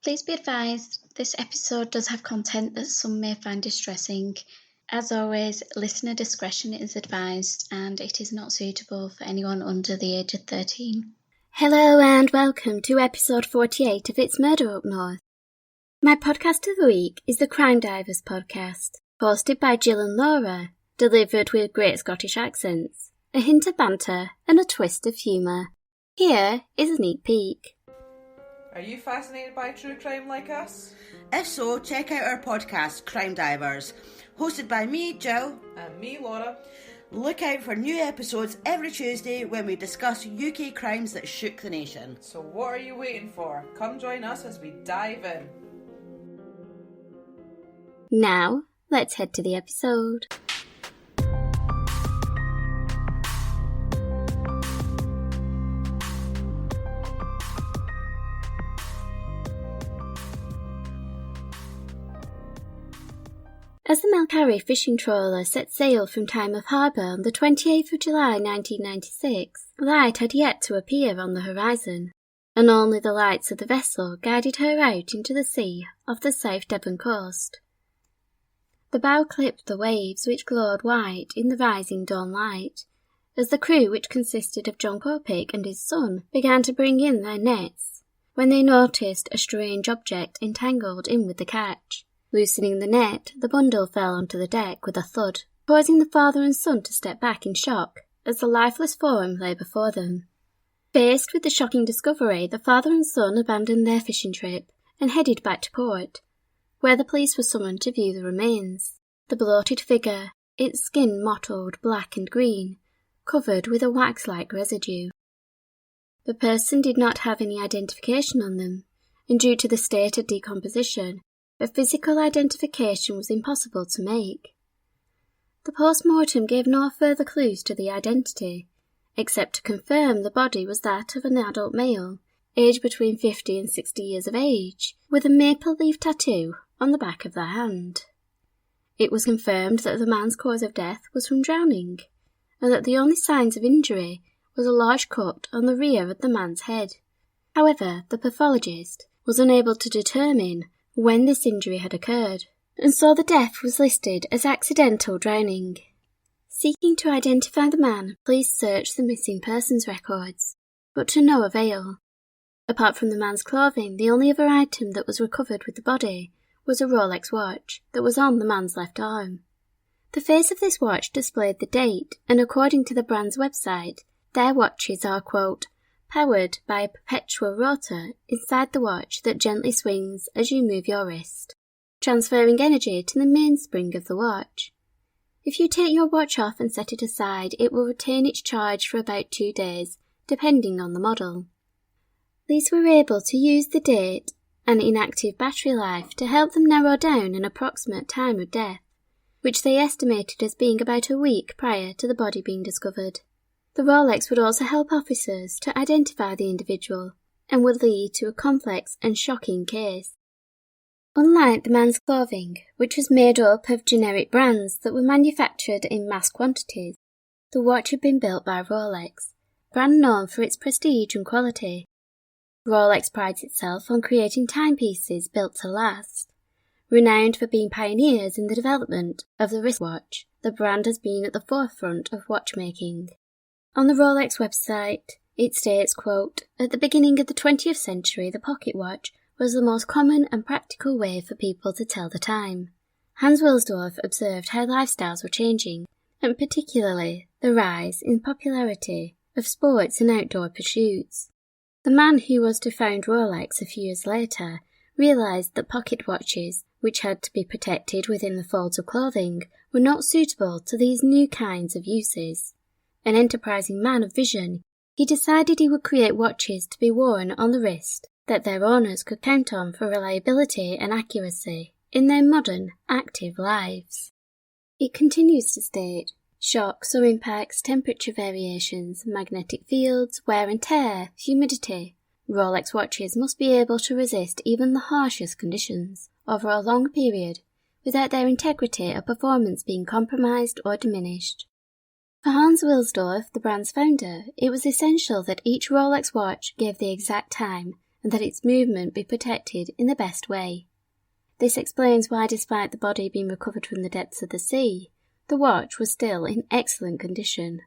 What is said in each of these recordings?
Please be advised, this episode does have content that some may find distressing. As always, listener discretion is advised and it is not suitable for anyone under the age of 13. Hello and welcome to episode 48 of It's Murder Up North. My podcast of the week is the Crime Divers podcast, hosted by Jill and Laura, delivered with great Scottish accents, a hint of banter and a twist of humour. Here is a sneak peek. Are you fascinated by true crime like us? If so, check out our podcast, Crime Divers, hosted by me, Jill. And me, Laura. Look out for new episodes every Tuesday when we discuss UK crimes that shook the nation. So what are you waiting for? Come join us as we dive in. Now, let's head to the episode. As the Melcarry fishing trawler set sail from Tynemouth Harbour on the 28th of July 1996, light had yet to appear on the horizon, and only the lights of the vessel guided her out into the sea off the South Devon coast. The bow clipped the waves which glowed white in the rising dawn light, as the crew, which consisted of John Copic and his son, began to bring in their nets, when they noticed a strange object entangled in with the catch. Loosening the net, the bundle fell onto the deck with a thud, causing the father and son to step back in shock as the lifeless form lay before them. Faced with the shocking discovery, the father and son abandoned their fishing trip and headed back to port, where the police were summoned to view the remains. The bloated figure, its skin mottled black and green, covered with a wax-like residue. The person did not have any identification on them, and due to the state of decomposition, a physical identification was impossible to make. The post-mortem gave no further clues to the identity, except to confirm the body was that of an adult male, aged between 50 and 60 years of age, with a maple leaf tattoo on the back of the hand. It was confirmed that the man's cause of death was from drowning, and that the only signs of injury was a large cut on the rear of the man's head. However, the pathologist was unable to determine when this injury had occurred, and so the death was listed as accidental drowning. Seeking to identify the man, police searched the missing persons records, but to no avail. Apart from the man's clothing, the only other item that was recovered with the body was a Rolex watch that was on the man's left arm. The face of this watch displayed the date, and according to the brand's website, their watches are, quote, powered by a perpetual rotor inside the watch that gently swings as you move your wrist, transferring energy to the mainspring of the watch. If you take your watch off and set it aside, it will retain its charge for about 2 days, depending on the model. These were able to use the date and inactive battery life to help them narrow down an approximate time of death, which they estimated as being about a week prior to the body being discovered. The Rolex would also help officers to identify the individual and would lead to a complex and shocking case. Unlike the man's clothing, which was made up of generic brands that were manufactured in mass quantities, the watch had been built by Rolex, a brand known for its prestige and quality. Rolex prides itself on creating timepieces built to last. Renowned for being pioneers in the development of the wristwatch, the brand has been at the forefront of watchmaking. On the Rolex website, it states, quote, at the beginning of the 20th century, the pocket watch was the most common and practical way for people to tell the time. Hans Wilsdorf observed how lifestyles were changing, and particularly the rise in popularity of sports and outdoor pursuits. The man who was to found Rolex a few years later realised that pocket watches, which had to be protected within the folds of clothing, were not suitable to these new kinds of uses. An enterprising man of vision, he decided he would create watches to be worn on the wrist that their owners could count on for reliability and accuracy in their modern, active lives. It continues to state, shocks or impacts, temperature variations, magnetic fields, wear and tear, humidity. Rolex watches must be able to resist even the harshest conditions over a long period without their integrity or performance being compromised or diminished. For Hans Wilsdorf, the brand's founder, it was essential that each Rolex watch gave the exact time and that its movement be protected in the best way. This explains why, despite the body being recovered from the depths of the sea, the watch was still in excellent condition.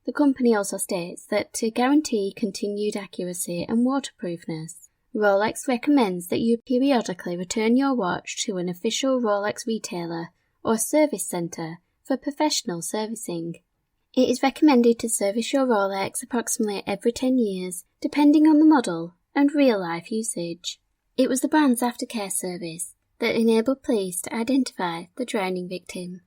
The company also states that to guarantee continued accuracy and waterproofness, Rolex recommends that you periodically return your watch to an official Rolex retailer or service centre for professional servicing. It is recommended to service your Rolex approximately every 10 years, depending on the model and real-life usage. It was the brand's aftercare service that enabled police to identify the drowning victim.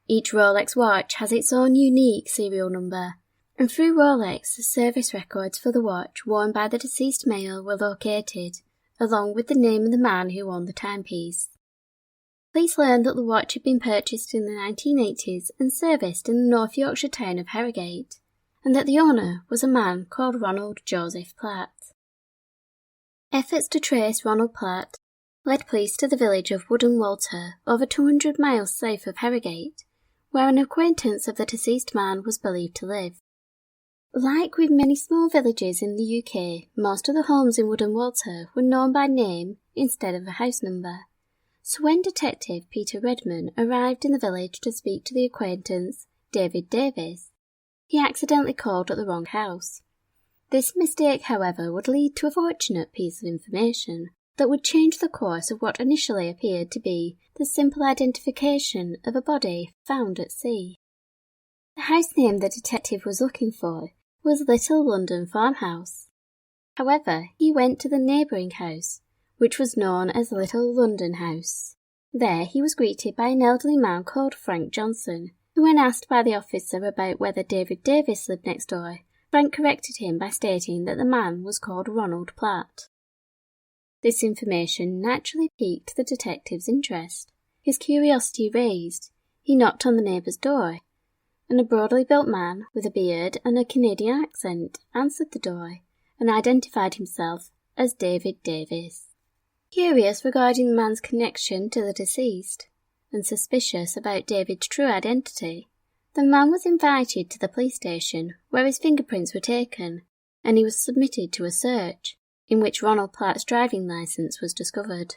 Each Rolex watch has its own unique serial number, and through Rolex the service records for the watch worn by the deceased male were located, along with the name of the man who owned the timepiece. Police learned that the watch had been purchased in the 1980s and serviced in the North Yorkshire town of Harrogate, and that the owner was a man called Ronald Joseph Platt. Efforts to trace Ronald Platt led police to the village of Woodham Walter, over 200 miles south of Harrogate, where an acquaintance of the deceased man was believed to live. Like with many small villages in the UK, most of the homes in Woodham Walter were known by name instead of a house number. So when Detective Peter Redman arrived in the village to speak to the acquaintance, David Davis, he accidentally called at the wrong house. This mistake, however, would lead to a fortunate piece of information that would change the course of what initially appeared to be the simple identification of a body found at sea. The house name the detective was looking for was Little London Farmhouse. However, he went to the neighbouring house, which was known as Little London House. There he was greeted by an elderly man called Frank Johnson, who, when asked by the officer about whether David Davis lived next door, Frank corrected him by stating that the man was called Ronald Platt. This information naturally piqued the detective's interest. His curiosity raised, he knocked on the neighbour's door, and a broadly built man with a beard and a Canadian accent answered the door and identified himself as David Davis. Curious regarding the man's connection to the deceased, and suspicious about David's true identity, the man was invited to the police station where his fingerprints were taken, and he was submitted to a search, in which Ronald Platt's driving licence was discovered.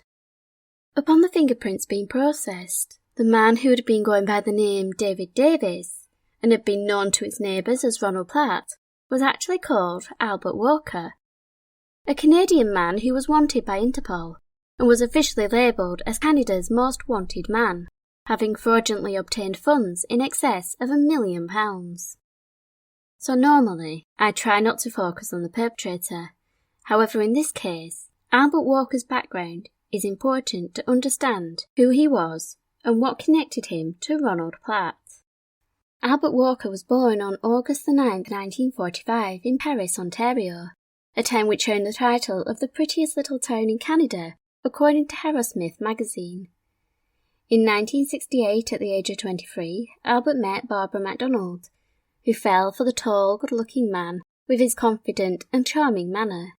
Upon the fingerprints being processed, the man who had been going by the name David Davis, and had been known to his neighbours as Ronald Platt, was actually called Albert Walker, a Canadian man who was wanted by Interpol, and was officially labelled as Canada's most wanted man, having fraudulently obtained funds in excess of £1 million. So normally, I try not to focus on the perpetrator. However, in this case, Albert Walker's background is important to understand who he was and what connected him to Ronald Platt. Albert Walker was born on August 9, 1945 in Paris, Ontario, a town which earned the title of the prettiest little town in Canada, according to Harrogate magazine. In 1968, at the age of 23, Albert met Barbara MacDonald, who fell for the tall, good-looking man with his confident and charming manner.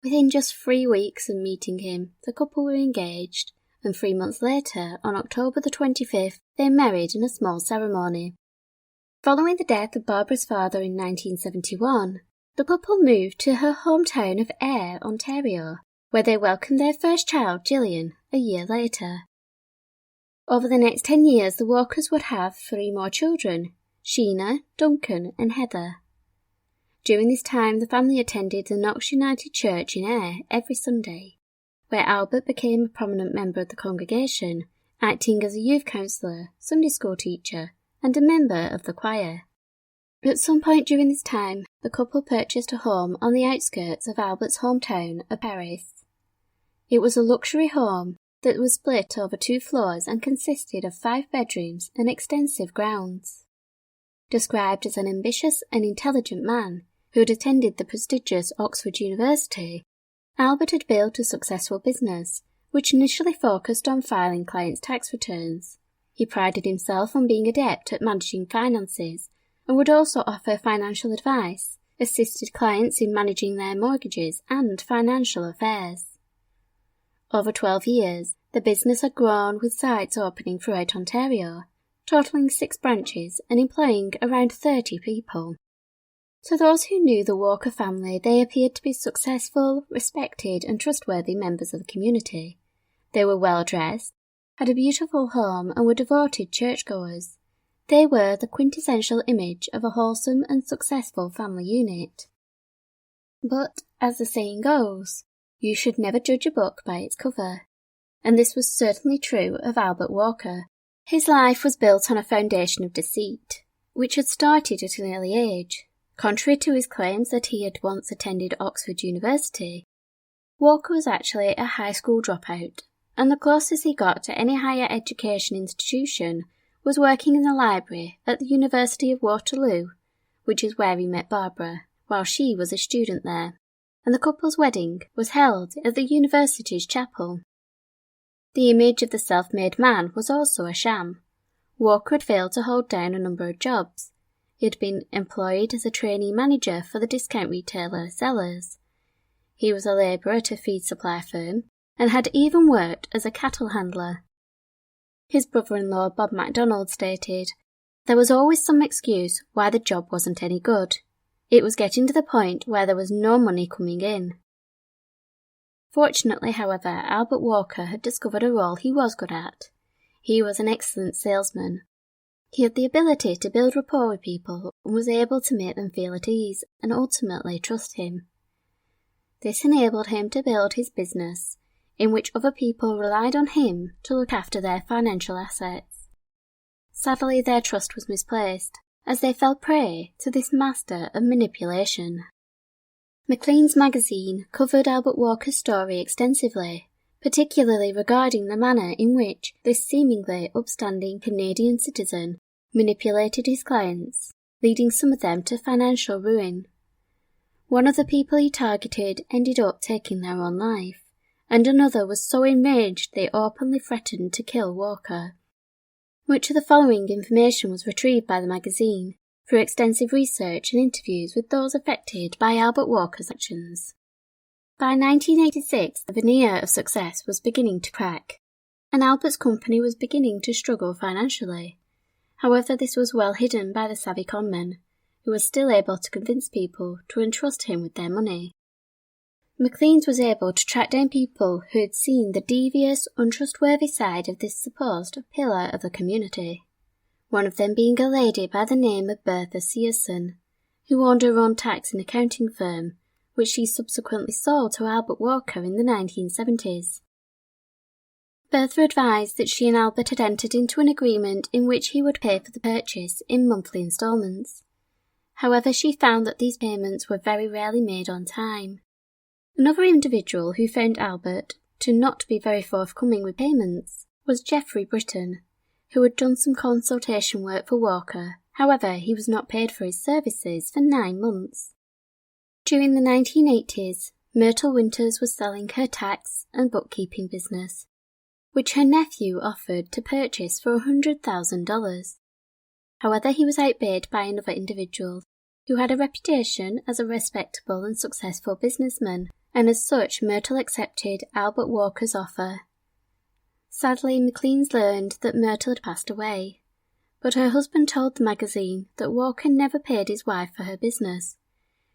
Within just 3 weeks of meeting him, the couple were engaged, and 3 months later, on October the 25th, they married in a small ceremony. Following the death of Barbara's father in 1971, the couple moved to her hometown of Ayr, Ontario, where they welcomed their first child, Gillian, a year later. Over the next 10 years, the Walkers would have 3 more children, Sheena, Duncan and Heather. During this time, the family attended the Knox United Church in Ayr every Sunday, where Albert became a prominent member of the congregation, acting as a youth counsellor, Sunday school teacher, and a member of the choir. At some point during this time, the couple purchased a home on the outskirts of Albert's hometown of Paris. It was a luxury home that was split over 2 floors and consisted of 5 bedrooms and extensive grounds. Described as an ambitious and intelligent man who had attended the prestigious Oxford University, Albert had built a successful business, which initially focused on filing clients' tax returns. He prided himself on being adept at managing finances and would also offer financial advice, assisted clients in managing their mortgages and financial affairs. Over 12 years, the business had grown with sites opening throughout Ontario, totalling 6 branches and employing around 30 people. To those who knew the Walker family, they appeared to be successful, respected and trustworthy members of the community. They were well dressed, had a beautiful home and were devoted churchgoers. They were the quintessential image of a wholesome and successful family unit. But, as the saying goes, you should never judge a book by its cover. And this was certainly true of Albert Walker. His life was built on a foundation of deceit, which had started at an early age. Contrary to his claims that he had once attended Oxford University, Walker was actually a high school dropout, and the closest he got to any higher education institution was working in the library at the University of Waterloo, which is where he met Barbara, while she was a student there, and the couple's wedding was held at the university's chapel. The image of the self-made man was also a sham. Walker had failed to hold down a number of jobs. He had been employed as a trainee manager for the discount retailer Zellers. He was a labourer at a feed supply firm and had even worked as a cattle handler. His brother-in-law Bob MacDonald stated, "There was always some excuse why the job wasn't any good. It was getting to the point where there was no money coming in." Fortunately, however, Albert Walker had discovered a role he was good at. He was an excellent salesman. He had the ability to build rapport with people and was able to make them feel at ease and ultimately trust him. This enabled him to build his business, in which other people relied on him to look after their financial assets. Sadly, their trust was misplaced, as they fell prey to this master of manipulation. Maclean's magazine covered Albert Walker's story extensively, particularly regarding the manner in which this seemingly upstanding Canadian citizen manipulated his clients, leading some of them to financial ruin. One of the people he targeted ended up taking their own life, and another was so enraged they openly threatened to kill Walker. Much of the following information was retrieved by the magazine through extensive research and interviews with those affected by Albert Walker's actions. By 1986, the veneer of success was beginning to crack, and Albert's company was beginning to struggle financially. However, this was well hidden by the savvy conman, who was still able to convince people to entrust him with their money. Maclean's was able to track down people who had seen the devious, untrustworthy side of this supposed pillar of the community, one of them being a lady by the name of Bertha Searson, who owned her own tax and accounting firm, which she subsequently sold to Albert Walker in the 1970s. Bertha advised that she and Albert had entered into an agreement in which he would pay for the purchase in monthly instalments. However, she found that these payments were very rarely made on time. Another individual who found Albert to not be very forthcoming with payments was Geoffrey Britton, who had done some consultation work for Walker. However, he was not paid for his services for 9 months. During the 1980s, Myrtle Winters was selling her tax and bookkeeping business, which her nephew offered to purchase for $100,000. However, he was outbid by another individual, who had a reputation as a respectable and successful businessman, and as such Myrtle accepted Albert Walker's offer. Sadly, Maclean's learned that Myrtle had passed away, but her husband told the magazine that Walker never paid his wife for her business.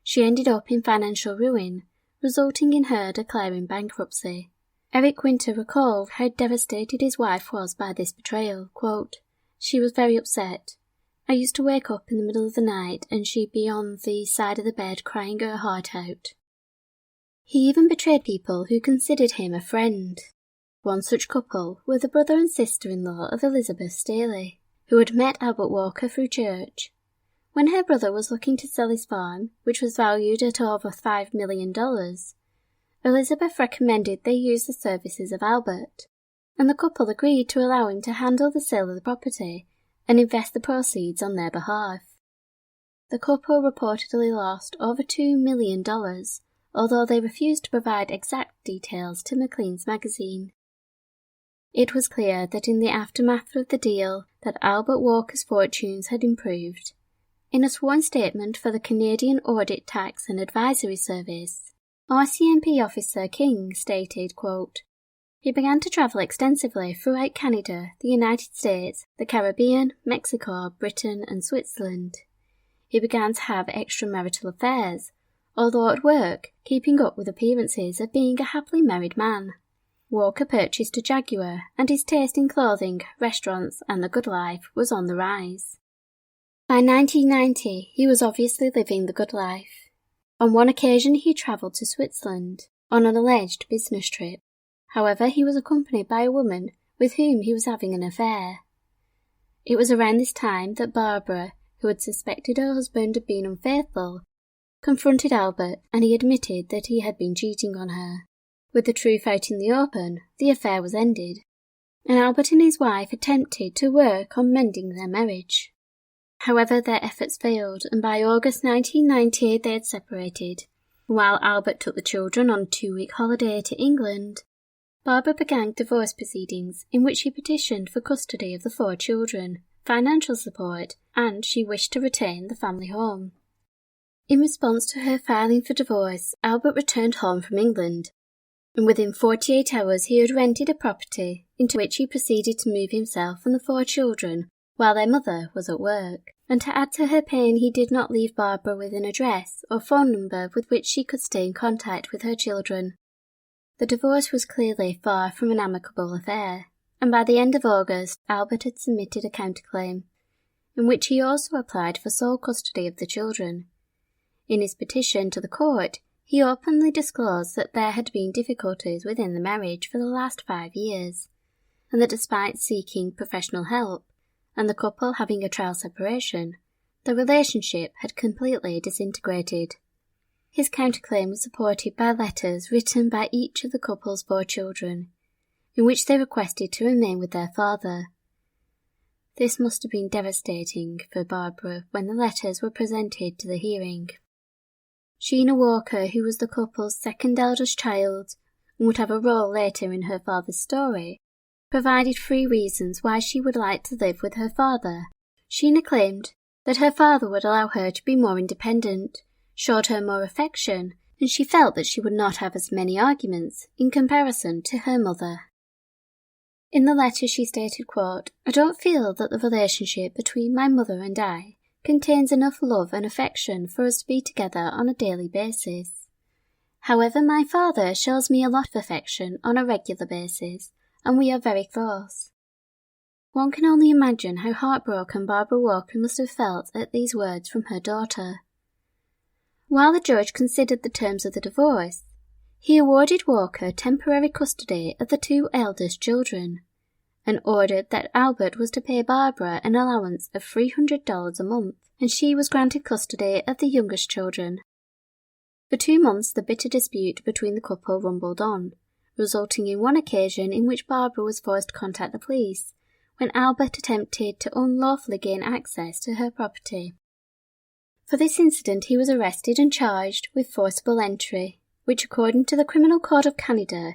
She ended up in financial ruin, resulting in her declaring bankruptcy. Eric Winter recalled how devastated his wife was by this betrayal. Quote, "She was very upset. I used to wake up in the middle of the night and she'd be on the side of the bed crying her heart out." He even betrayed people who considered him a friend. One such couple were the brother and sister-in-law of Elizabeth Staley, who had met Albert Walker through church. When her brother was looking to sell his farm, which was valued at over $5 million, Elizabeth recommended they use the services of Albert, and the couple agreed to allow him to handle the sale of the property and invest the proceeds on their behalf. The couple reportedly lost over $2 million, although they refused to provide exact details to Maclean's magazine. It was clear that in the aftermath of the deal that Albert Walker's fortunes had improved. In a sworn statement for the Canadian Audit Tax and Advisory Service, RCMP officer King stated, quote, "He began to travel extensively throughout Canada, the United States, the Caribbean, Mexico, Britain and Switzerland. he began to have extramarital affairs, although at work keeping up with appearances of being a happily married man. Walker purchased a Jaguar, and his taste in clothing, restaurants, and the good life was on the rise. By 1990, he was obviously living the good life. On one occasion he travelled to Switzerland on an alleged business trip. However, he was accompanied by a woman with whom he was having an affair. It was around this time that Barbara, who had suspected her husband of being unfaithful, confronted Albert, and he admitted that he had been cheating on her. With the truth out in the open, the affair was ended, and Albert and his wife attempted to work on mending their marriage. However, their efforts failed, and by August 1990 they had separated. While Albert took the children on a 2-week holiday to England, Barbara began divorce proceedings in which she petitioned for custody of the 4 children, financial support, and she wished to retain the family home. In response to her filing for divorce, Albert returned home from England, and within 48 hours he had rented a property into which he proceeded to move himself and the 4 children while their mother was at work. And to add to her pain, he did not leave Barbara with an address or phone number with which she could stay in contact with her children. The divorce was clearly far from an amicable affair, and by the end of August, Albert had submitted a counterclaim, in which he also applied for sole custody of the children. In his petition to the court, he openly disclosed that there had been difficulties within the marriage for the last 5 years, and that despite seeking professional help, and the couple having a trial separation, the relationship had completely disintegrated. His counterclaim was supported by letters written by each of the couple's 4 children, in which they requested to remain with their father. This must have been devastating for Barbara when the letters were presented to the hearing. Sheena Walker, who was the couple's second eldest child and would have a role later in her father's story, provided 3 reasons why she would like to live with her father. Sheena claimed that her father would allow her to be more independent, showed her more affection, and she felt that she would not have as many arguments in comparison to her mother. In the letter she stated, quote, "I don't feel that the relationship between my mother and I contains enough love and affection for us to be together on a daily basis. However, my father shows me a lot of affection on a regular basis, and we are very close." One can only imagine how heartbroken Barbara Walker must have felt at these words from her daughter. While the judge considered the terms of the divorce, he awarded Walker temporary custody of the 2 eldest children, and ordered that Albert was to pay Barbara an allowance of $300 a month, and she was granted custody of the youngest children. For 2 months the bitter dispute between the couple rumbled on, resulting in one occasion in which Barbara was forced to contact the police when Albert attempted to unlawfully gain access to her property. For this incident he was arrested and charged with forcible entry, which according to the Criminal Code of Canada,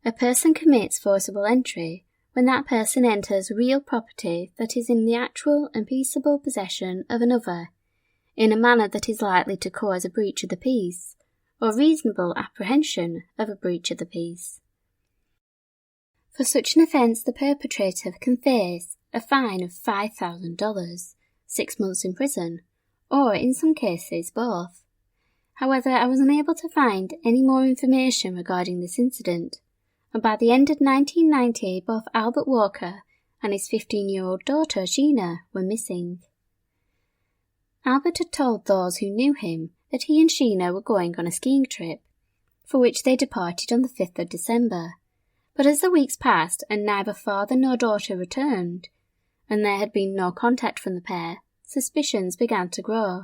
a person commits forcible entry when that person enters real property that is in the actual and peaceable possession of another, in a manner that is likely to cause a breach of the peace, or reasonable apprehension of a breach of the peace. For such an offence the perpetrator can face a fine of $5,000, 6 months in prison, or in some cases both. However, I was unable to find any more information regarding this incident, and by the end of 1990 both Albert Walker and his 15-year-old daughter Sheena were missing. Albert had told those who knew him that he and Sheena were going on a skiing trip, for which they departed on the 5th of December, but as the weeks passed and neither father nor daughter returned, and there had been no contact from the pair, suspicions began to grow.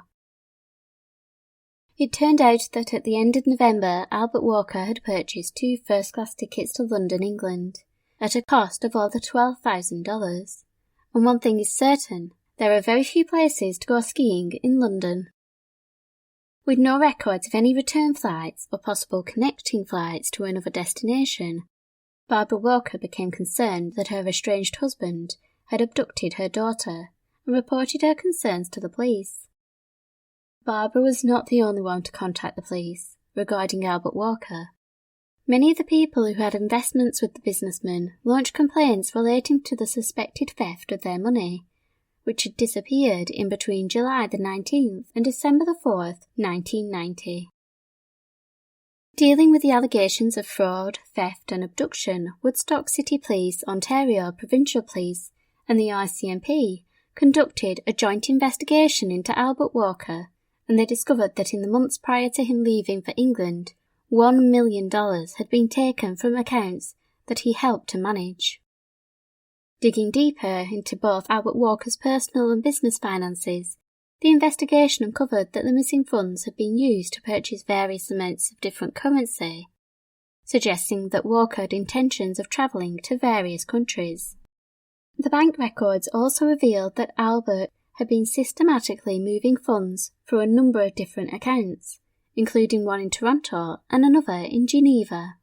It turned out that at the end of November, Albert Walker had purchased 2 first-class tickets to London, England, at a cost of over $12,000. And one thing is certain, there are very few places to go skiing in London. With no records of any return flights or possible connecting flights to another destination, Barbara Walker became concerned that her estranged husband had abducted her daughter and reported her concerns to the police. Barbara was not the only one to contact the police regarding Albert Walker. Many of the people who had investments with the businessman launched complaints relating to the suspected theft of their money, which had disappeared in between July the 19th and December the 4th, 1990. Dealing with the allegations of fraud, theft and abduction, Woodstock City Police, Ontario Provincial Police and the RCMP conducted a joint investigation into Albert Walker, and they discovered that in the months prior to him leaving for England, $1 million had been taken from accounts that he helped to manage. Digging deeper into both Albert Walker's personal and business finances, the investigation uncovered that the missing funds had been used to purchase various amounts of different currency, suggesting that Walker had intentions of travelling to various countries. The bank records also revealed that Albert had been systematically moving funds through a number of different accounts, including one in Toronto and another in Geneva.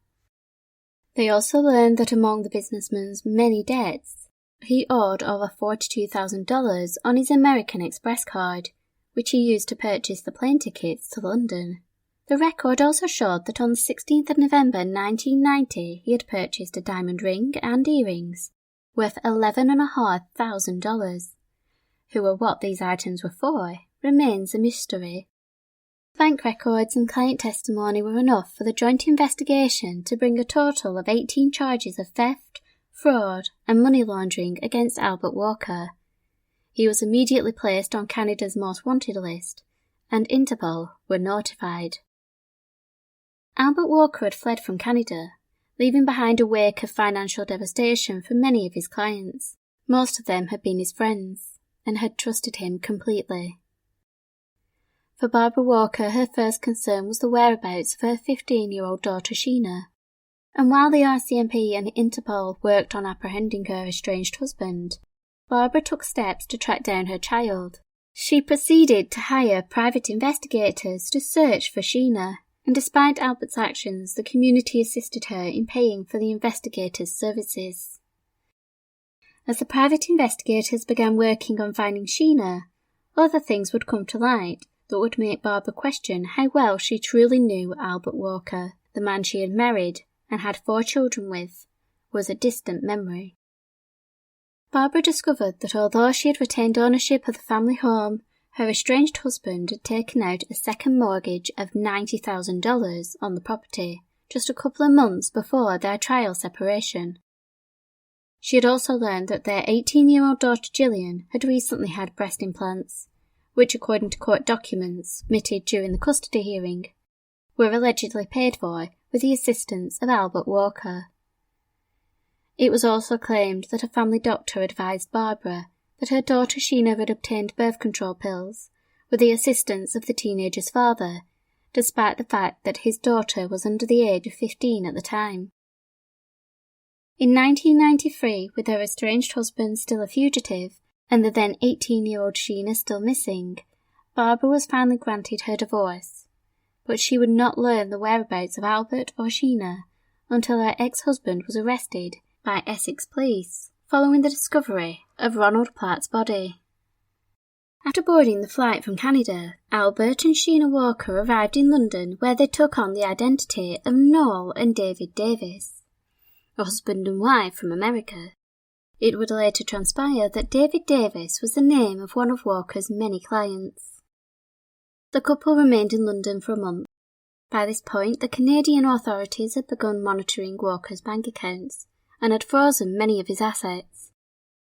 They also learned that among the businessman's many debts, he owed over $42,000 on his American Express card, which he used to purchase the plane tickets to London. The record also showed that on the 16th of November 1990 he had purchased a diamond ring and earrings, worth $11,500. Who or what these items were for remains a mystery. Bank records and client testimony were enough for the joint investigation to bring a total of 18 charges of theft, fraud and money laundering against Albert Walker. He was immediately placed on Canada's most wanted list, and Interpol were notified. Albert Walker had fled from Canada, leaving behind a wake of financial devastation for many of his clients. Most of them had been his friends, and had trusted him completely. For Barbara Walker, her first concern was the whereabouts of her 15-year-old daughter Sheena, and while the RCMP and Interpol worked on apprehending her estranged husband, Barbara took steps to track down her child. She proceeded to hire private investigators to search for Sheena, and despite Albert's actions, the community assisted her in paying for the investigators' services. As the private investigators began working on finding Sheena, other things would come to light that would make Barbara question how well she truly knew Albert Walker. The man she had married and had 4 children with was a distant memory. Barbara discovered that although she had retained ownership of the family home, her estranged husband had taken out a second mortgage of $90,000 on the property just a couple of months before their trial separation. She had also learned that their 18-year-old daughter Gillian had recently had breast implants, which, according to court documents submitted during the custody hearing, were allegedly paid for with the assistance of Albert Walker. It was also claimed that a family doctor advised Barbara that her daughter Sheena had obtained birth control pills with the assistance of the teenager's father, despite the fact that his daughter was under the age of 15 at the time. In 1993, with her estranged husband still a fugitive, and the then 18-year-old Sheena still missing, Barbara was finally granted her divorce. But she would not learn the whereabouts of Albert or Sheena until her ex-husband was arrested by Essex police following the discovery of Ronald Platt's body. After boarding the flight from Canada, Albert and Sheena Walker arrived in London, where they took on the identity of Noel and David Davis, a husband and wife from America. It would later transpire that David Davis was the name of one of Walker's many clients. The couple remained in London for a month. By this point, the Canadian authorities had begun monitoring Walker's bank accounts and had frozen many of his assets.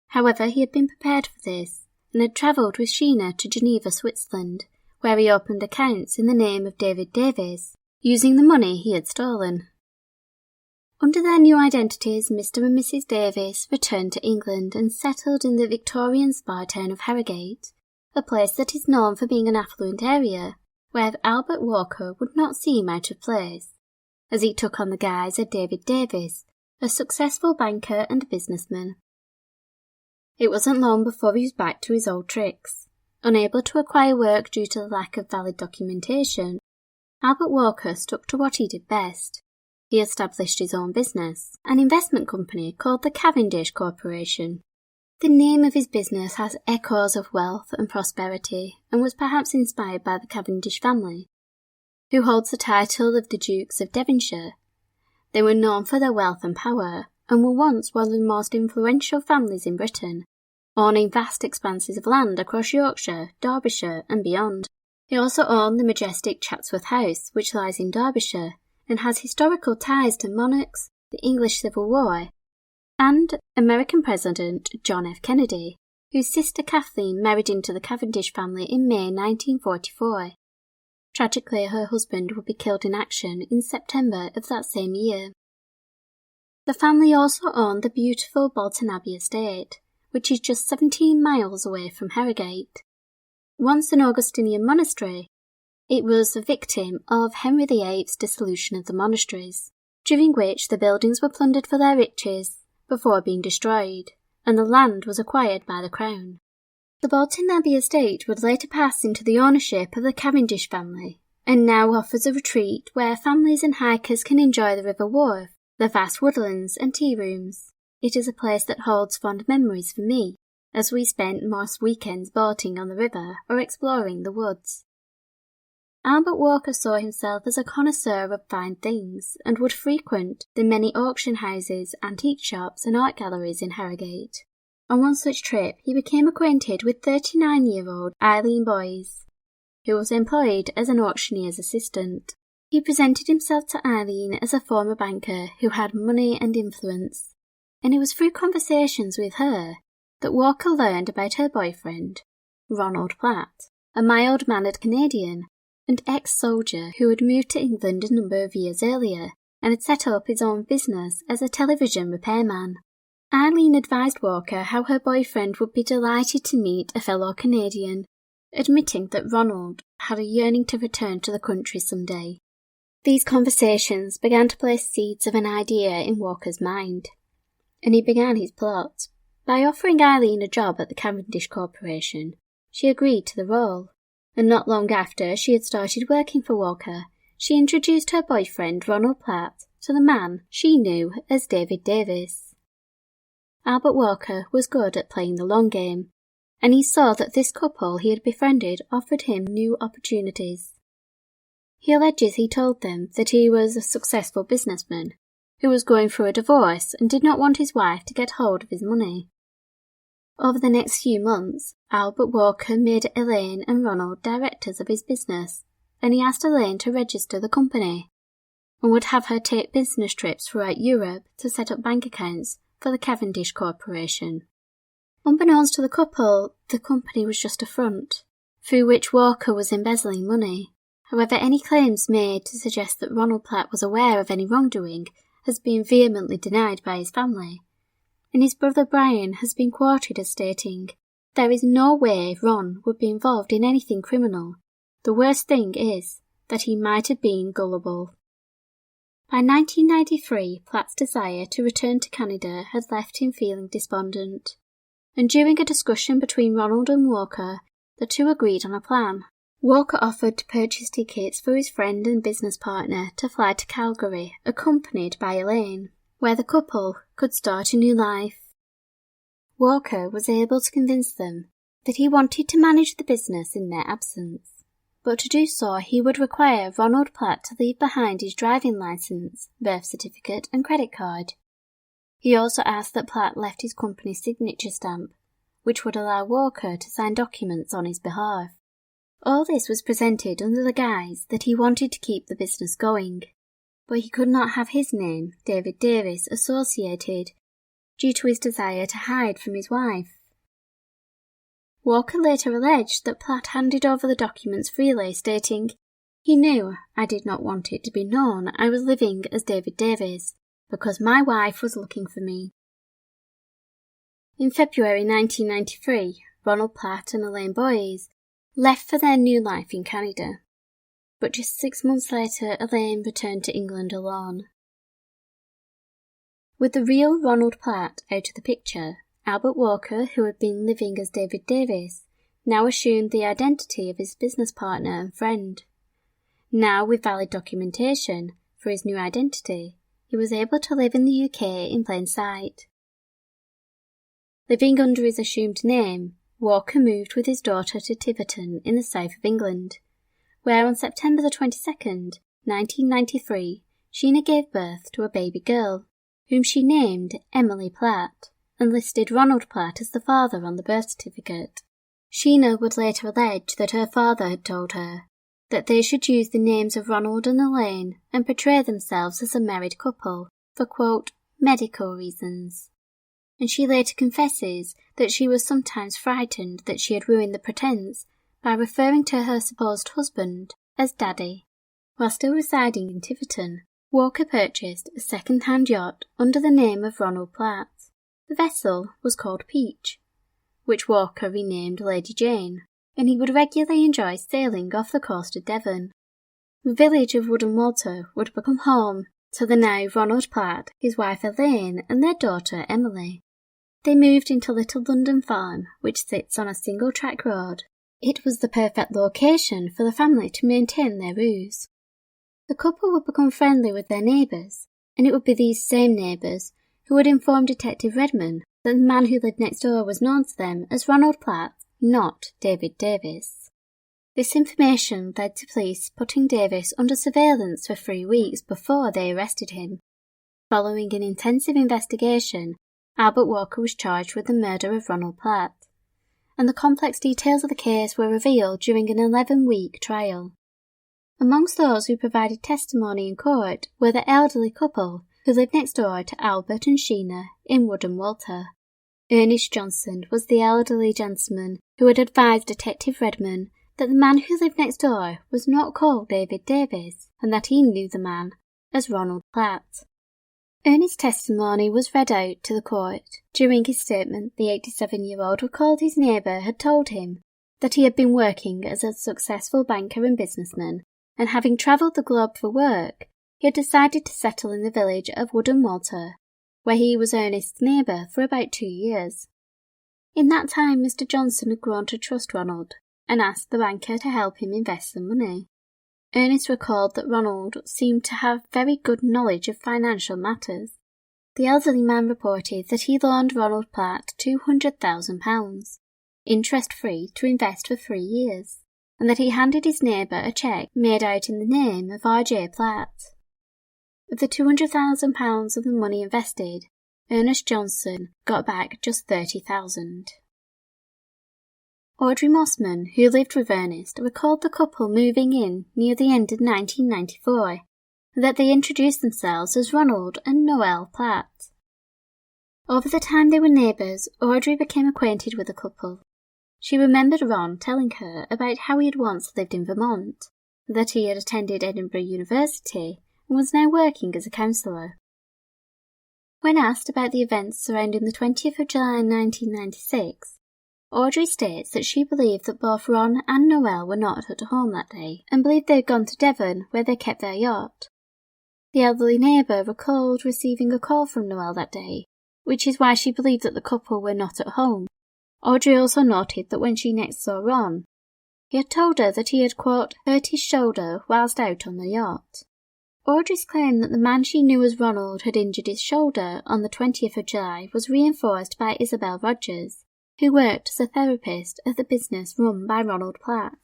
However, he had been prepared for this and had travelled with Sheena to Geneva, Switzerland, where he opened accounts in the name of David Davis, using the money he had stolen. Under their new identities, Mr. and Mrs. Davis returned to England and settled in the Victorian spa town of Harrogate, a place that is known for being an affluent area, where Albert Walker would not seem out of place, as he took on the guise of David Davis, a successful banker and businessman. It wasn't long before he was back to his old tricks. Unable to acquire work due to the lack of valid documentation, Albert Walker stuck to what he did best. He established his own business, an investment company called the Cavendish Corporation. The name of his business has echoes of wealth and prosperity and was perhaps inspired by the Cavendish family, who holds the title of the Dukes of Devonshire. They were known for their wealth and power and were once one of the most influential families in Britain, owning vast expanses of land across Yorkshire, Derbyshire and beyond. He also owned the majestic Chatsworth House, which lies in Derbyshire, and has historical ties to monarchs, the English Civil War, and American President John F. Kennedy, whose sister Kathleen married into the Cavendish family in May 1944. Tragically, her husband would be killed in action in September of that same year. The family also owned the beautiful Bolton Abbey estate, which is just 17 miles away from Harrogate. Once an Augustinian monastery, it was a victim of Henry VIII's dissolution of the monasteries, during which the buildings were plundered for their riches before being destroyed, and the land was acquired by the Crown. The Bolton Abbey estate would later pass into the ownership of the Cavendish family, and now offers a retreat where families and hikers can enjoy the River Wharf, the vast woodlands and tea rooms. It is a place that holds fond memories for me, as we spent most weekends boating on the river or exploring the woods. Albert Walker saw himself as a connoisseur of fine things, and would frequent the many auction houses, antique shops and art galleries in Harrogate. On one such trip he became acquainted with 39-year-old Eileen Boyes, who was employed as an auctioneer's assistant. He presented himself to Eileen as a former banker who had money and influence, and it was through conversations with her that Walker learned about her boyfriend, Ronald Platt, a mild-mannered Canadian and ex-soldier who had moved to England a number of years earlier and had set up his own business as a television repairman. Eileen advised Walker how her boyfriend would be delighted to meet a fellow Canadian, admitting that Ronald had a yearning to return to the country someday. These conversations began to place seeds of an idea in Walker's mind, and he began his plot. By offering Eileen a job at the Cavendish Corporation, she agreed to the role, and not long after she had started working for Walker, she introduced her boyfriend Ronald Platt to the man she knew as David Davis. Albert Walker was good at playing the long game, and he saw that this couple he had befriended offered him new opportunities. He alleges he told them that he was a successful businessman who was going through a divorce and did not want his wife to get hold of his money. Over the next few months, Albert Walker made Elaine and Ronald directors of his business, and he asked Elaine to register the company, and would have her take business trips throughout Europe to set up bank accounts for the Cavendish Corporation. Unbeknownst to the couple, the company was just a front, through which Walker was embezzling money. However, any claims made to suggest that Ronald Platt was aware of any wrongdoing has been vehemently denied by his family, and his brother Brian has been quoted as stating, "There is no way Ron would be involved in anything criminal. The worst thing is that he might have been gullible." By 1993, Platt's desire to return to Canada had left him feeling despondent, and during a discussion between Ronald and Walker, the two agreed on a plan. Walker offered to purchase tickets for his friend and business partner to fly to Calgary, accompanied by Elaine, where the couple could start a new life. Walker was able to convince them that he wanted to manage the business in their absence, but to do so he would require Ronald Platt to leave behind his driving licence, birth certificate and credit card. He also asked that Platt left his company's signature stamp, which would allow Walker to sign documents on his behalf. All this was presented under the guise that he wanted to keep the business going, but he could not have his name, David Davis, associated due to his desire to hide from his wife. Walker later alleged that Platt handed over the documents freely, stating, "He knew I did not want it to be known I was living as David Davis, because my wife was looking for me." In February 1993, Ronald Platt and Elaine Boyes left for their new life in Canada, but just 6 months later Elaine returned to England alone. With the real Ronald Platt out of the picture, Albert Walker, who had been living as David Davis, now assumed the identity of his business partner and friend. Now, with valid documentation for his new identity, he was able to live in the UK in plain sight. Living under his assumed name, Walker moved with his daughter to Tiverton in the south of England, where on September the 22nd, 1993, Sheena gave birth to a baby girl, whom she named Emily Platt, and listed Ronald Platt as the father on the birth certificate. Sheena would later allege that her father had told her that they should use the names of Ronald and Elaine and portray themselves as a married couple for, quote, medical reasons. And she later confesses that she was sometimes frightened that she had ruined the pretence by referring to her supposed husband as Daddy. While still residing in Tiverton, Walker purchased a second-hand yacht under the name of Ronald Platt. The vessel was called Peach, which Walker renamed Lady Jane, and he would regularly enjoy sailing off the coast of Devon. The village of Wood and Walter would become home to the now Ronald Platt, his wife Elaine, and their daughter Emily. They moved into Little London Farm, which sits on a single-track road. It was the perfect location for the family to maintain their ruse. The couple would become friendly with their neighbours, and it would be these same neighbours who would inform Detective Redman that the man who lived next door was known to them as Ronald Platt, not David Davis. This information led to police putting Davis under surveillance for 3 weeks before they arrested him. Following an intensive investigation, Albert Walker was charged with the murder of Ronald Platt, and the complex details of the case were revealed during an 11-week trial. Amongst those who provided testimony in court were the elderly couple who lived next door to Albert and Sheena in Wood and Walter. Ernest Johnson was the elderly gentleman who had advised Detective Redman that the man who lived next door was not called David Davis, and that he knew the man as Ronald Platt. Ernest's testimony was read out to the court. During his statement, the 87-year-old recalled his neighbour had told him that he had been working as a successful banker and businessman, and having travelled the globe for work, he had decided to settle in the village of Wood and Walter, where he was Ernest's neighbour for about 2 years. In that time, Mr. Johnson had grown to trust Ronald, and asked the banker to help him invest some money. Ernest recalled that Ronald seemed to have very good knowledge of financial matters. The elderly man reported that he loaned Ronald Platt £200,000, interest-free, to invest for 3 years, and that he handed his neighbour a cheque made out in the name of R.J. Platt. Of the £200,000 of the money invested, Ernest Johnson got back just £30,000. Audrey Mossman, who lived with Ernest, recalled the couple moving in near the end of 1994, and that they introduced themselves as Ronald and Noelle Platt. Over the time they were neighbours, Audrey became acquainted with the couple. She remembered Ron telling her about how he had once lived in Vermont, that he had attended Edinburgh University and was now working as a counsellor. When asked about the events surrounding the 20th of July 1996, Audrey states that she believed that both Ron and Noelle were not at home that day, and believed they had gone to Devon, where they kept their yacht. The elderly neighbour recalled receiving a call from Noelle that day, which is why she believed that the couple were not at home. Audrey also noted that when she next saw Ron, he had told her that he had, quote, hurt his shoulder whilst out on the yacht. Audrey's claim that the man she knew as Ronald had injured his shoulder on the 20th of July was reinforced by Isabel Rogers, who worked as a therapist at the business run by Ronald Platt.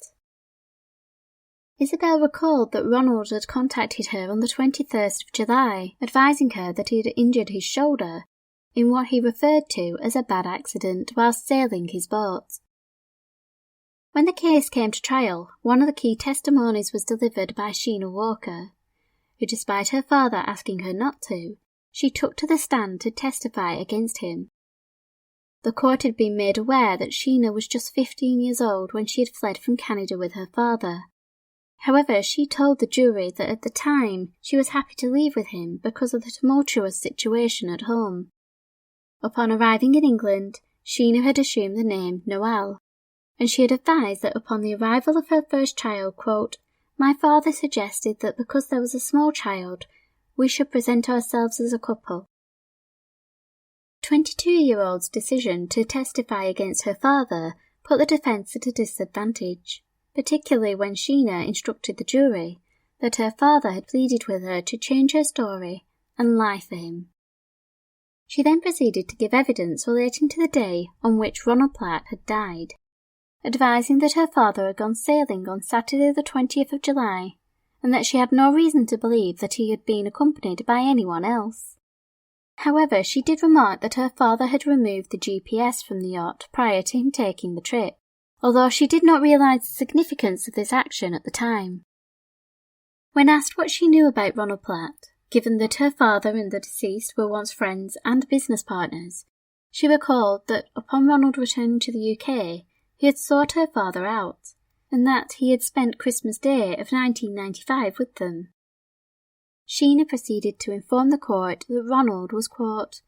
Isabel recalled that Ronald had contacted her on the 21st of July, advising her that he had injured his shoulder in what he referred to as a bad accident whilst sailing his boat. When the case came to trial, one of the key testimonies was delivered by Sheena Walker, who, despite her father asking her not to, she took to the stand to testify against him. The court had been made aware that Sheena was just 15 years old when she had fled from Canada with her father. However, she told the jury that at the time she was happy to leave with him because of the tumultuous situation at home. Upon arriving in England, Sheena had assumed the name Noelle, and she had advised that upon the arrival of her first child, quote, my father suggested that because there was a small child, we should present ourselves as a couple. 22-year-old's decision to testify against her father put the defence at a disadvantage, particularly when Sheena instructed the jury that her father had pleaded with her to change her story and lie for him. She then proceeded to give evidence relating to the day on which Ronald Platt had died, advising that her father had gone sailing on Saturday the 20th of July, and that she had no reason to believe that he had been accompanied by anyone else. However, she did remark that her father had removed the GPS from the yacht prior to him taking the trip, although she did not realise the significance of this action at the time. When asked what she knew about Ronald Platt, given that her father and the deceased were once friends and business partners, she recalled that upon Ronald returning to the UK, he had sought her father out, and that he had spent Christmas Day of 1995 with them. Sheena proceeded to inform the court that Ronald was, quote,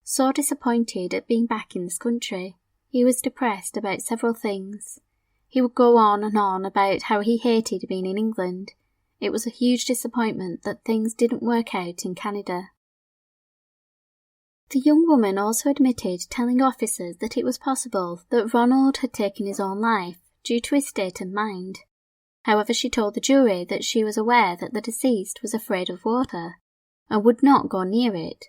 so disappointed at being back in this country. He was depressed about several things. He would go on and on about how he hated being in England. It was a huge disappointment that things didn't work out in Canada. The young woman also admitted telling officers that it was possible that Ronald had taken his own life due to his state of mind. However, she told the jury that she was aware that the deceased was afraid of water and would not go near it,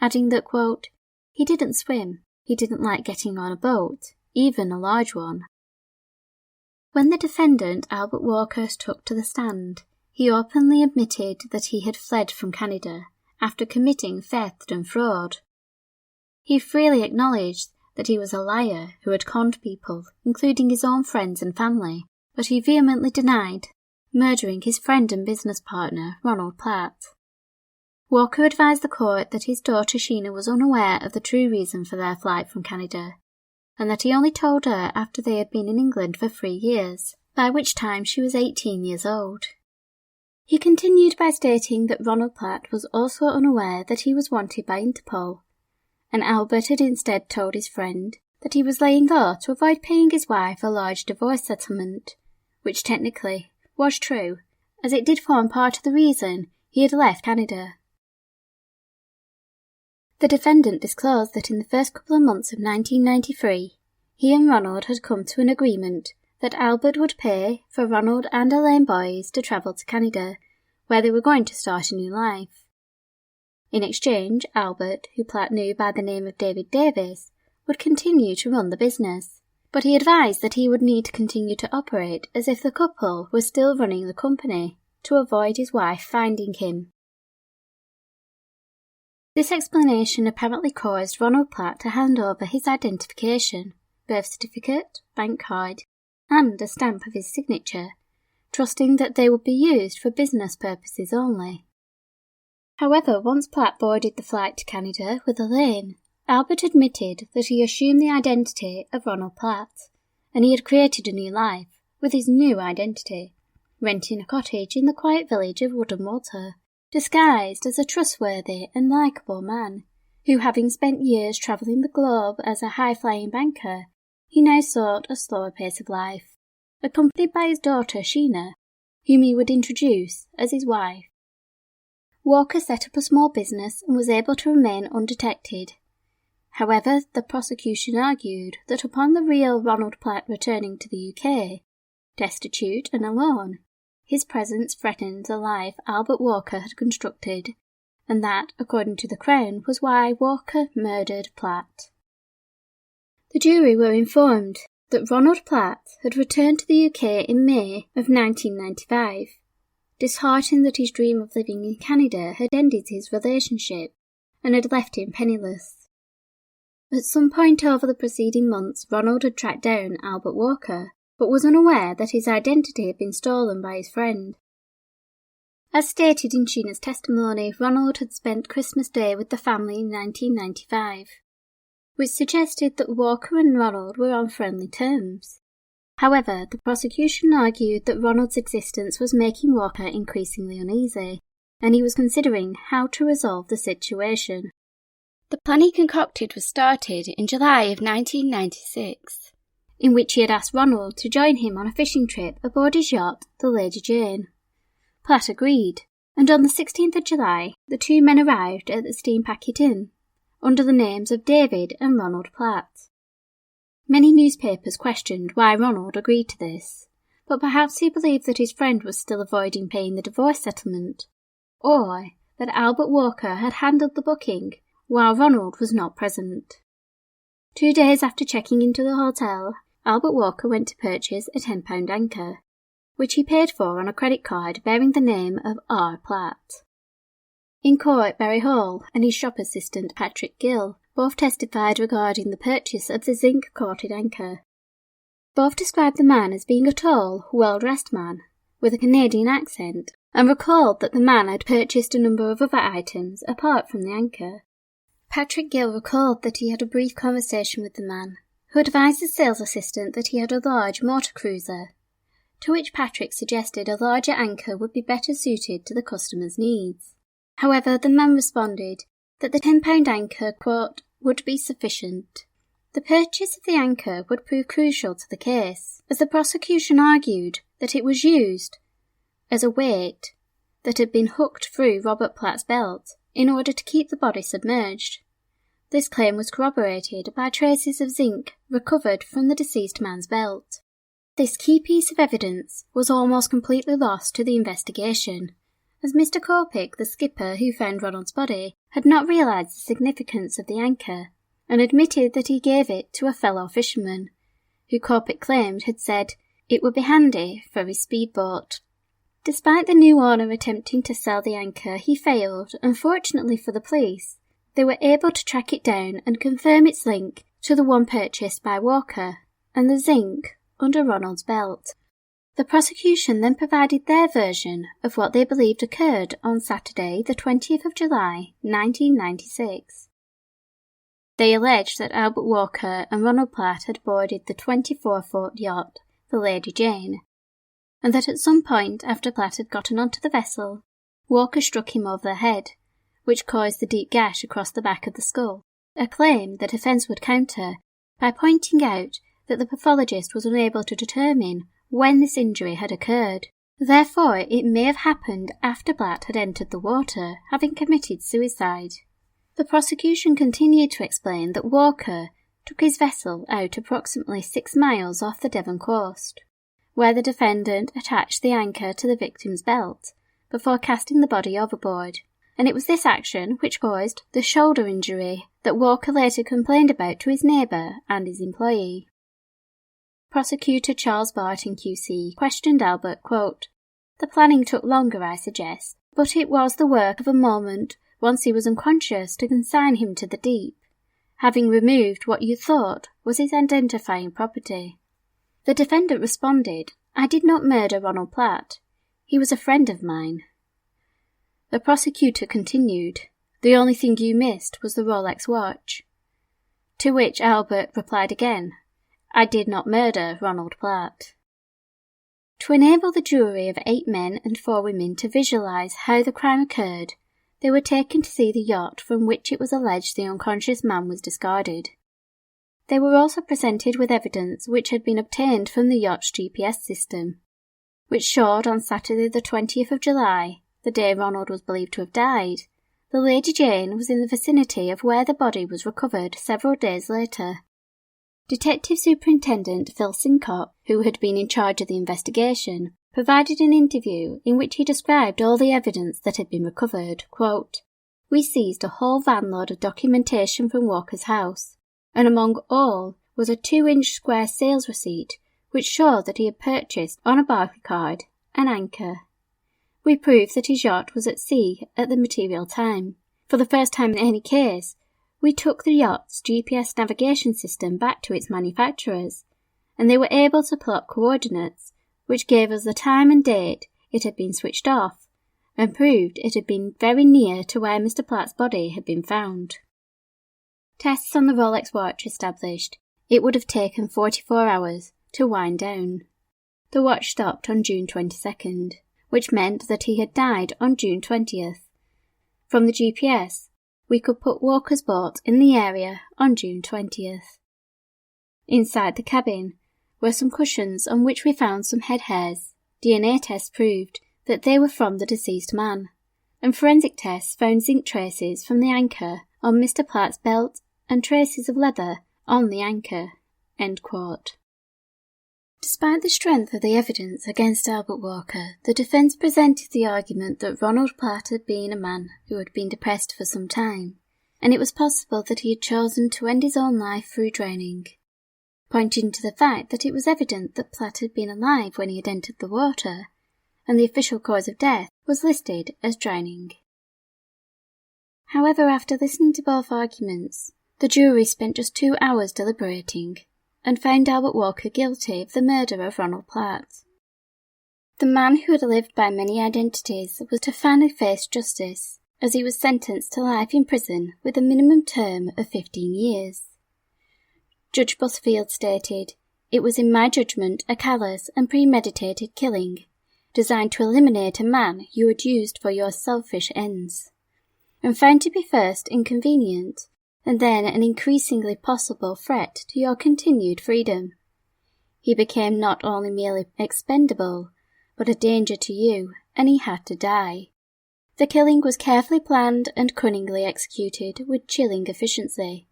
adding that, quote, he didn't swim, he didn't like getting on a boat, even a large one. When the defendant, Albert Walker, took to the stand, he openly admitted that he had fled from Canada after committing theft and fraud. He freely acknowledged that he was a liar who had conned people, including his own friends and family, but he vehemently denied murdering his friend and business partner, Ronald Platt. Walker advised the court that his daughter Sheena was unaware of the true reason for their flight from Canada, and that he only told her after they had been in England for 3 years, by which time she was 18 years old. He continued by stating that Ronald Platt was also unaware that he was wanted by Interpol, and Albert had instead told his friend that he was laying low to avoid paying his wife a large divorce settlement, which technically was true, as it did form part of the reason he had left Canada. The defendant disclosed that in the first couple of months of 1993, he and Ronald had come to an agreement that Albert would pay for Ronald and Elaine Boys to travel to Canada, where they were going to start a new life. In exchange, Albert, who Platt knew by the name of David Davis, would continue to run the business, but he advised that he would need to continue to operate as if the couple were still running the company, to avoid his wife finding him. This explanation apparently caused Ronald Platt to hand over his identification, birth certificate, bank card, and a stamp of his signature, trusting that they would be used for business purposes only. However, once Platt boarded the flight to Canada with Elaine, Albert admitted that he assumed the identity of Ronald Platt, and he had created a new life with his new identity, renting a cottage in the quiet village of Wood and Water, disguised as a trustworthy and likeable man, who, having spent years travelling the globe as a high-flying banker, he now sought a slower pace of life, accompanied by his daughter Sheena, whom he would introduce as his wife. Walker set up a small business and was able to remain undetected. However, the prosecution argued that upon the real Ronald Platt returning to the UK, destitute and alone, his presence threatened the life Albert Walker had constructed, and that, according to the Crown, was why Walker murdered Platt. The jury were informed that Ronald Platt had returned to the UK in May of 1995, disheartened that his dream of living in Canada had ended his relationship and had left him penniless. At some point over the preceding months, Ronald had tracked down Albert Walker, but was unaware that his identity had been stolen by his friend. As stated in Sheena's testimony, Ronald had spent Christmas Day with the family in 1995, which suggested that Walker and Ronald were on friendly terms. However, the prosecution argued that Ronald's existence was making Walker increasingly uneasy, and he was considering how to resolve the situation. The plan he concocted was started in July of 1996, in which he had asked Ronald to join him on a fishing trip aboard his yacht, the Lady Jane. Platt agreed, and on the 16th of July, the two men arrived at the Steam Packet Inn, under the names of David and Ronald Platt. Many newspapers questioned why Ronald agreed to this, but perhaps he believed that his friend was still avoiding paying the divorce settlement, or that Albert Walker had handled the booking while Ronald was not present. 2 days after checking into the hotel, Albert Walker went to purchase a £10 anchor, which he paid for on a credit card bearing the name of R. Platt. In court, Barry Hall and his shop assistant Patrick Gill both testified regarding the purchase of the zinc-coated anchor. Both described the man as being a tall, well-dressed man, with a Canadian accent, and recalled that the man had purchased a number of other items apart from the anchor. Patrick Gill recalled that he had a brief conversation with the man, who advised the sales assistant that he had a large motor cruiser, to which Patrick suggested a larger anchor would be better suited to the customer's needs. However, the man responded that the £10 anchor, quote, would be sufficient. The purchase of the anchor would prove crucial to the case, as the prosecution argued that it was used as a weight that had been hooked through Robert Platt's belt in order to keep the body submerged. This claim was corroborated by traces of zinc recovered from the deceased man's belt. This key piece of evidence was almost completely lost to the investigation, as Mr. Copic, the skipper who found Ronald's body, had not realised the significance of the anchor, and admitted that he gave it to a fellow fisherman, who Copic claimed had said it would be handy for his speedboat. Despite the new owner attempting to sell the anchor, he failed, and fortunately for the police, they were able to track it down and confirm its link to the one purchased by Walker, and the zinc under Ronald's belt. The prosecution then provided their version of what they believed occurred on Saturday, the 20th of July, 1996. They alleged that Albert Walker and Ronald Platt had boarded the 24-foot yacht, the Lady Jane, and that at some point after Platt had gotten onto the vessel, Walker struck him over the head, which caused the deep gash across the back of the skull, a claim the defence would counter by pointing out that the pathologist was unable to determine when this injury had occurred. Therefore, it may have happened after Platt had entered the water, having committed suicide. The prosecution continued to explain that Walker took his vessel out approximately 6 miles off the Devon coast, where the defendant attached the anchor to the victim's belt before casting the body overboard, and it was this action which caused the shoulder injury that Walker later complained about to his neighbour and his employee. Prosecutor Charles Barton QC questioned Albert, quote, "The planning took longer, I suggest, but it was the work of a moment once he was unconscious to consign him to the deep, having removed what you thought was his identifying property." The defendant responded, "I did not murder Ronald Platt. He was a friend of mine." The prosecutor continued, "The only thing you missed was the Rolex watch." To which Albert replied again, "I did not murder Ronald Platt." To enable the jury of 8 men and 4 women to visualise how the crime occurred, they were taken to see the yacht from which it was alleged the unconscious man was discarded. They were also presented with evidence which had been obtained from the yacht's GPS system, which showed on Saturday the 20th of July, the day Ronald was believed to have died, the Lady Jane was in the vicinity of where the body was recovered several days later. Detective Superintendent Phil Sincott, who had been in charge of the investigation, provided an interview in which he described all the evidence that had been recovered. Quote, "We seized a whole vanload of documentation from Walker's house, and among all was a 2-inch square sales receipt which showed that he had purchased on a Barclaycard an anchor. We proved that his yacht was at sea at the material time. For the first time in any case, we took the yacht's GPS navigation system back to its manufacturers, and they were able to plot coordinates which gave us the time and date it had been switched off, and proved it had been very near to where Mr. Platt's body had been found." Tests on the Rolex watch established it would have taken 44 hours to wind down. The watch stopped on June 22nd, which meant that he had died on June 20th. From the GPS, we could put Walker's boat in the area on June 20th. Inside the cabin were some cushions on which we found some head hairs. DNA tests proved that they were from the deceased man, and forensic tests found zinc traces from the anchor on Mr. Platt's belt and traces of leather on the anchor." End quote. Despite the strength of the evidence against Albert Walker, the defence presented the argument that Ronald Platt had been a man who had been depressed for some time, and it was possible that he had chosen to end his own life through drowning, pointing to the fact that it was evident that Platt had been alive when he had entered the water, and the official cause of death was listed as drowning. However, after listening to both arguments, the jury spent just 2 hours deliberating and found Albert Walker guilty of the murder of Ronald Platt. The man who had lived by many identities was to finally face justice, as he was sentenced to life in prison with a minimum term of 15 years. Judge Busfield stated, "It was in my judgment a callous and premeditated killing, designed to eliminate a man you had used for your selfish ends, and found to be first inconvenient, and then an increasingly possible threat to your continued freedom. He became not only merely expendable, but a danger to you, and he had to die. The killing was carefully planned and cunningly executed with chilling efficiency.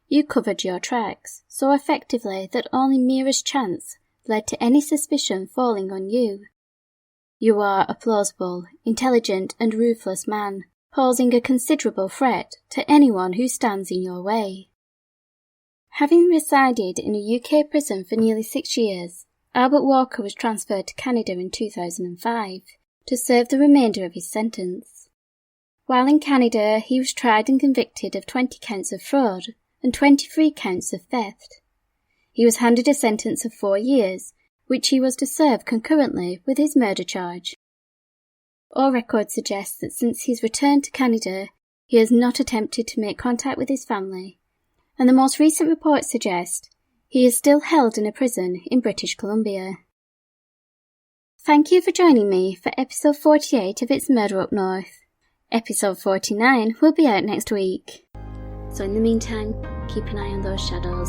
You covered your tracks so effectively that only merest chance led to any suspicion falling on you. You are a plausible, intelligent and ruthless man, posing a considerable threat to anyone who stands in your way." Having resided in a UK prison for nearly 6 years, Albert Walker was transferred to Canada in 2005 to serve the remainder of his sentence. While in Canada, he was tried and convicted of 20 counts of fraud and 23 counts of theft. He was handed a sentence of 4 years, which he was to serve concurrently with his murder charge. All records suggest that since his return to Canada, he has not attempted to make contact with his family, and the most recent reports suggest he is still held in a prison in British Columbia. Thank you for joining me for episode 48 of It's Murder Up North. Episode 49 will be out next week. So in the meantime, keep an eye on those shadows.